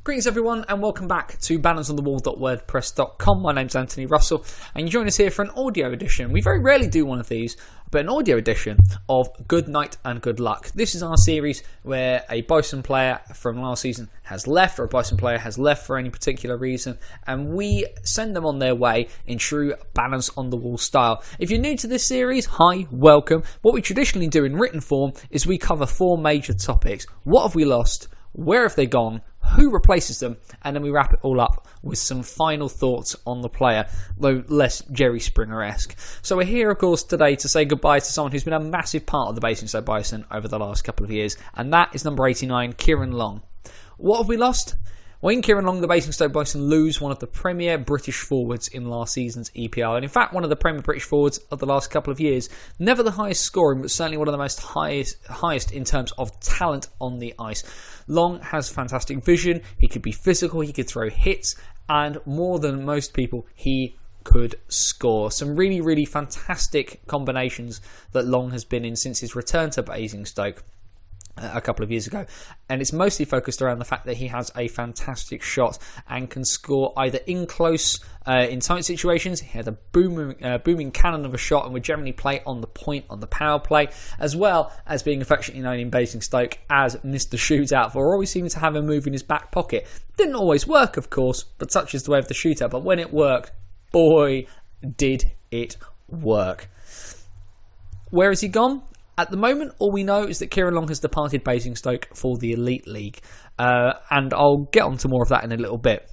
Greetings everyone and welcome back to bannersonthewall.wordpress.com. My name's Anthony Russell and you join us here for an audio edition. We very rarely do one of these, but an audio edition of Goodnight and Good Luck. This is our series where a Bison player from last season has left, or a Bison player has left for any particular reason, and we send them on their way in true Banners on the Wall style. If you're new to this series, hi, welcome. What we traditionally do in written form is we cover four major topics. What have we lost? Where have they gone? Who replaces them? And then we wrap it all up with some final thoughts on the player, though less Jerry Springer-esque. So we're here, of course, today to say goodbye to someone who's been a massive part of the Basingstoke Bison over the last couple of years, and that is number 89, Ciaran Long. What have we lost? Well, in Ciaran Long, the Basingstoke Bison lose one of the premier British forwards in last season's EPL, and in fact one of the premier British forwards of the last couple of years. Never the highest scoring, but certainly one of the most highest in terms of talent on the ice. Long has fantastic vision, he could be physical, he could throw hits, and more than most people, he could score. Some really, really fantastic combinations that Long has been in since his return to Basingstoke a couple of years ago, and it's mostly focused around the fact that he has a fantastic shot and can score either in close, in tight situations. He had a booming cannon of a shot and would generally play on the point on the power play, as well as being affectionately known in Basingstoke as Mr. Shootout, for always seeming to have a move in his back pocket. Didn't always work, of course, but such is the way of the shootout. But when it worked, boy, did it work. Where has he gone? At the moment, all we know is that Ciaran Long has departed Basingstoke for the Elite League, and I'll get on to more of that in a little bit.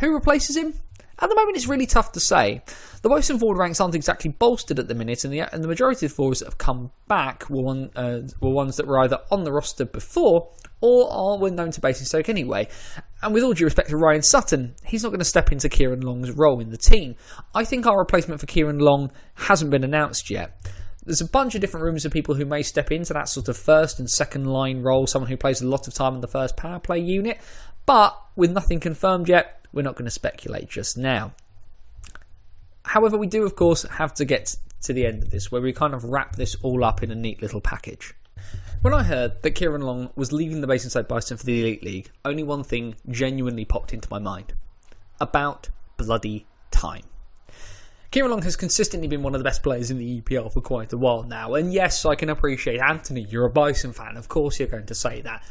Who replaces him? At the moment, it's really tough to say. The Bison forward ranks aren't exactly bolstered at the minute, and the majority of the forwards that have come back were ones that were either on the roster before or were known to Basingstoke anyway. And with all due respect to Ryan Sutton, he's not going to step into Ciaran Long's role in the team. I think our replacement for Ciaran Long hasn't been announced yet. There's a bunch of different rumours of people who may step into that sort of first and second line role, someone who plays a lot of time in the first power play unit, but with nothing confirmed yet, we're not going to speculate just now. However, we do, of course, have to get to the end of this, where we kind of wrap this all up in a neat little package. When I heard that Ciaran Long was leaving the Basingstoke Bison for the Elite League, only one thing genuinely popped into my mind. About bloody time. Ciaran Long has consistently been one of the best players in the EPL for quite a while now, and yes, I can appreciate, Anthony, you're a Bison fan, of course you're going to say that,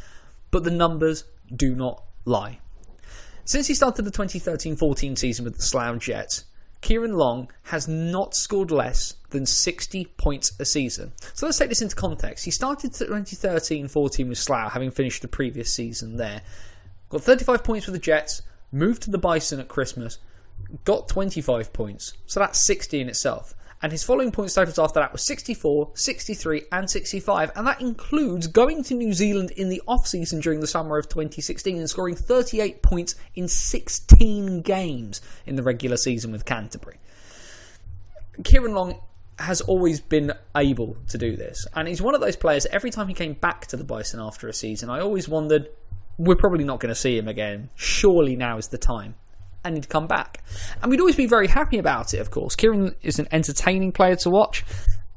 but the numbers do not lie. Since he started the 2013-14 season with the Slough Jets, Ciaran Long has not scored less than 60 points a season. So let's take this into context. He started 2013-14 with Slough, having finished the previous season there. Got 35 points with the Jets, moved to the Bison at Christmas, got 25 points, so that's 60 in itself. And his following points totals after that were 64, 63 and 65, and that includes going to New Zealand in the off-season during the summer of 2016 and scoring 38 points in 16 games in the regular season with Canterbury. Ciaran Long has always been able to do this, and he's one of those players, every time he came back to the Bison after a season, I always wondered, we're probably not going to see him again, surely now is the time. And he'd come back. And we'd always be very happy about it, of course. Ciaran is an entertaining player to watch,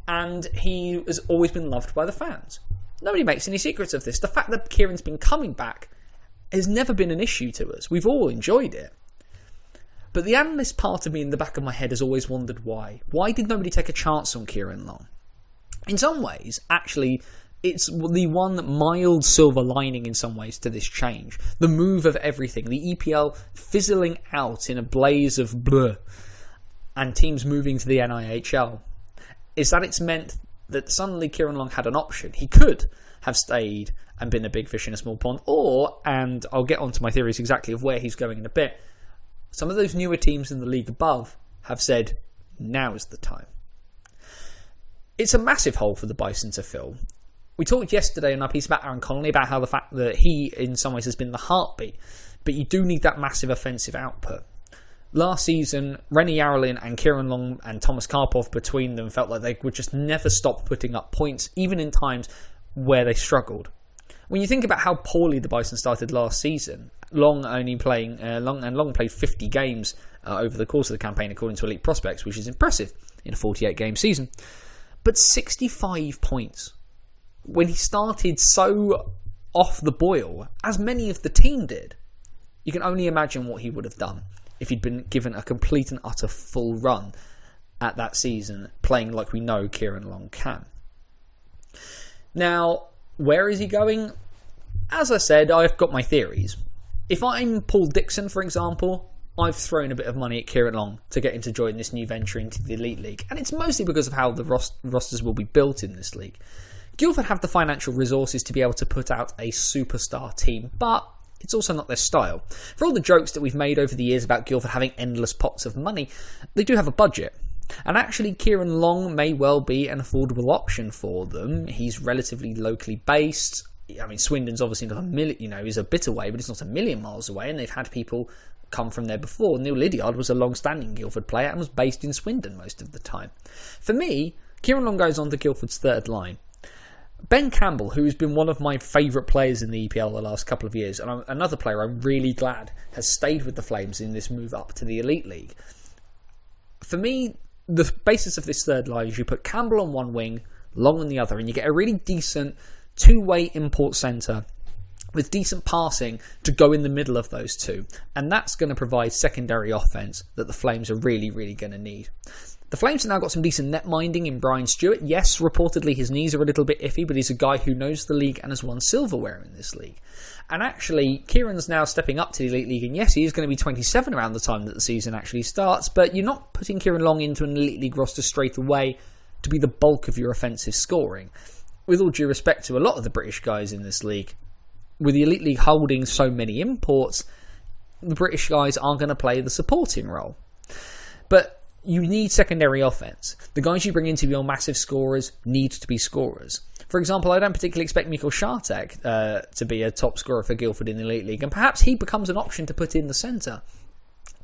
and he has always been loved by the fans. Nobody makes any secrets of this. The fact that Ciaran's been coming back has never been an issue to us. We've all enjoyed it. But the analyst part of me in the back of my head has always wondered why. Why did nobody take a chance on Ciaran Long? In some ways, actually, it's the one mild silver lining in some ways to this change. The move of everything. The EPL fizzling out in a blaze of blur and teams moving to the NIHL. Is that it's meant that suddenly Ciaran Long had an option. He could have stayed and been a big fish in a small pond. Or, and I'll get onto my theories exactly of where he's going in a bit, some of those newer teams in the league above have said, now is the time. It's a massive hole for the Bison to fill. We talked yesterday in our piece about Aaron Connolly about how the fact that he, in some ways, has been the heartbeat, but you do need that massive offensive output. Last season, Rennie Yarrelin and Ciaran Long and Thomas Karpov between them felt like they would just never stop putting up points, even in times where they struggled. When you think about how poorly the Bison started last season, Long played 50 games over the course of the campaign according to Elite Prospects, which is impressive in a 48-game season. But 65 points. When he started so off the boil, as many of the team did, You can only imagine what he would have done if he'd been given a complete and utter full run at that season, playing like we know Ciaran Long can. Now, where is he going? As I said, I've got my theories. If I'm Paul Dixon, for example, I've thrown a bit of money at Ciaran Long to get him to join this new venture into the Elite League, and it's mostly because of how the rosters will be built in this league. Guildford have the financial resources to be able to put out a superstar team, but it's also not their style. For all the jokes that we've made over the years about Guildford having endless pots of money, they do have a budget. And actually, Ciaran Long may well be an affordable option for them. He's relatively locally based. I mean, Swindon's obviously not a million, he's a bit away, but it's not a million miles away, and they've had people come from there before. Neil Lydiard was a long-standing Guildford player and was based in Swindon most of the time. For me, Ciaran Long goes on to Guildford's third line. Ben Campbell, who's been one of my favourite players in the EPL the last couple of years, and another player I'm really glad has stayed with the Flames in this move up to the Elite League. For me, the basis of this third line is you put Campbell on one wing, Long on the other, and you get a really decent two-way import centre with decent passing to go in the middle of those two. And that's going to provide secondary offence that the Flames are really, really going to need. The Flames have now got some decent net minding in Brian Stewart. Yes, reportedly his knees are a little bit iffy, but he's a guy who knows the league and has won silverware in this league. And actually, Ciaran's now stepping up to the Elite League, and yes, he is going to be 27 around the time that the season actually starts, but you're not putting Ciaran Long into an Elite League roster straight away to be the bulk of your offensive scoring. With all due respect to a lot of the British guys in this league, with the Elite League holding so many imports, the British guys aren't going to play the supporting role. But you need secondary offense. The guys you bring into your massive scorers need to be scorers. For example, I don't particularly expect Mikkel Schartek to be a top scorer for Guildford in the Elite League, and perhaps he becomes an option to put in the centre.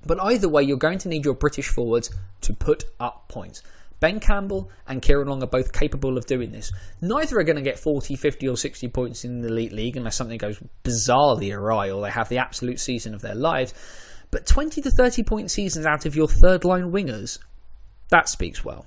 But either way, you're going to need your British forwards to put up points. Ben Campbell and Ciaran Long are both capable of doing this. Neither are going to get 40, 50 or 60 points in the Elite League unless something goes bizarrely awry or they have the absolute season of their lives. But 20 to 30 point seasons out of your third line wingers, that speaks well.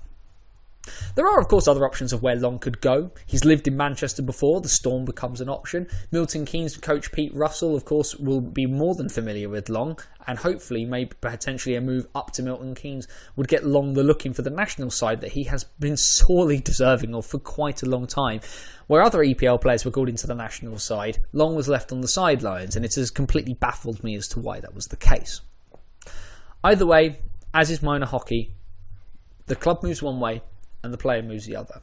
There are, of course, other options of where Long could go. He's lived in Manchester before. The Storm becomes an option. Milton Keynes coach Pete Russell, of course, will be more than familiar with Long, and hopefully, maybe potentially a move up to Milton Keynes would get Long the look in for the national side that he has been sorely deserving of for quite a long time. Where other EPL players were called into the national side, Long was left on the sidelines, and it has completely baffled me as to why that was the case. Either way, as is minor hockey, the club moves one way, and the player moves the other.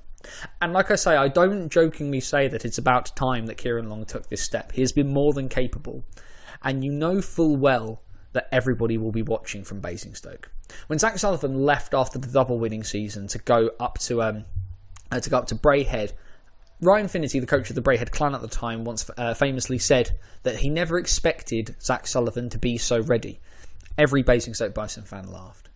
And like I say, I don't jokingly say that it's about time that Ciaran Long took this step. He has been more than capable. And you know full well that everybody will be watching from Basingstoke. When Zach Sullivan left after the double winning season to go up to Braehead, Ryan Finnerty, the coach of the Braehead clan at the time, once famously said that he never expected Zach Sullivan to be so ready. Every Basingstoke Bison fan laughed.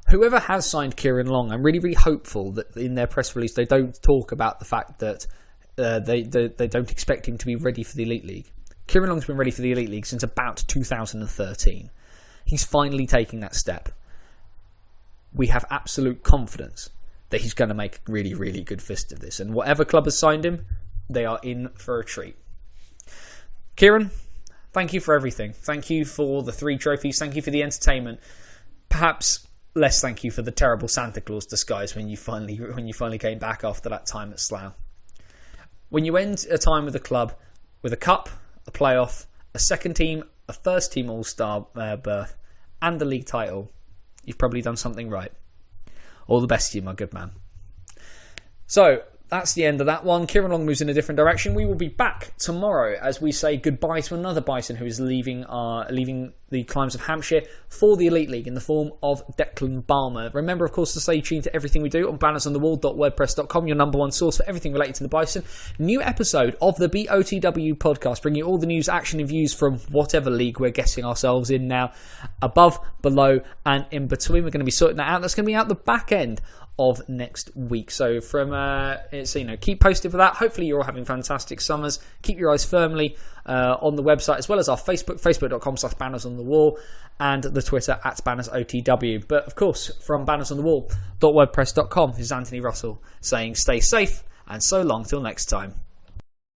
Whoever has signed Ciaran Long, I'm really, really hopeful that in their press release they don't talk about the fact that they don't expect him to be ready for the Elite League. Ciaran Long's been ready for the Elite League since about 2013. He's finally taking that step. We have absolute confidence that he's going to make a really, really good fist of this. And whatever club has signed him, they are in for a treat. Ciaran, thank you for everything. Thank you for the 3 trophies. Thank you for the entertainment. Perhaps less thank you for the terrible Santa Claus disguise when you finally came back after that time at Slough. When you end a time with a club with a cup, a playoff, a second team, a first team all-star berth, and a league title, you've probably done something right. All the best to you, my good man. So, that's the end of that one. Ciaran Long moves in a different direction. We will be back tomorrow as we say goodbye to another Bison who is leaving the climes of Hampshire for the Elite League in the form of Declan Balmer. Remember, of course, to stay tuned to everything we do on bannersonthewall.wordpress.com, your number one source for everything related to the Bison. New episode of the BOTW podcast, bringing you all the news, action and views from whatever league we're getting ourselves in now, above, below and in between. We're going to be sorting that out. That's going to be out the back end of next week. So keep posted for that. Hopefully you're all having fantastic summers. Keep your eyes firmly on the website, as well as our facebook.com/bannersonthewall, and the Twitter @bannersotw. But of course, from bannersonthewall.wordpress.com, this is Anthony Russell saying stay safe and so long till next time.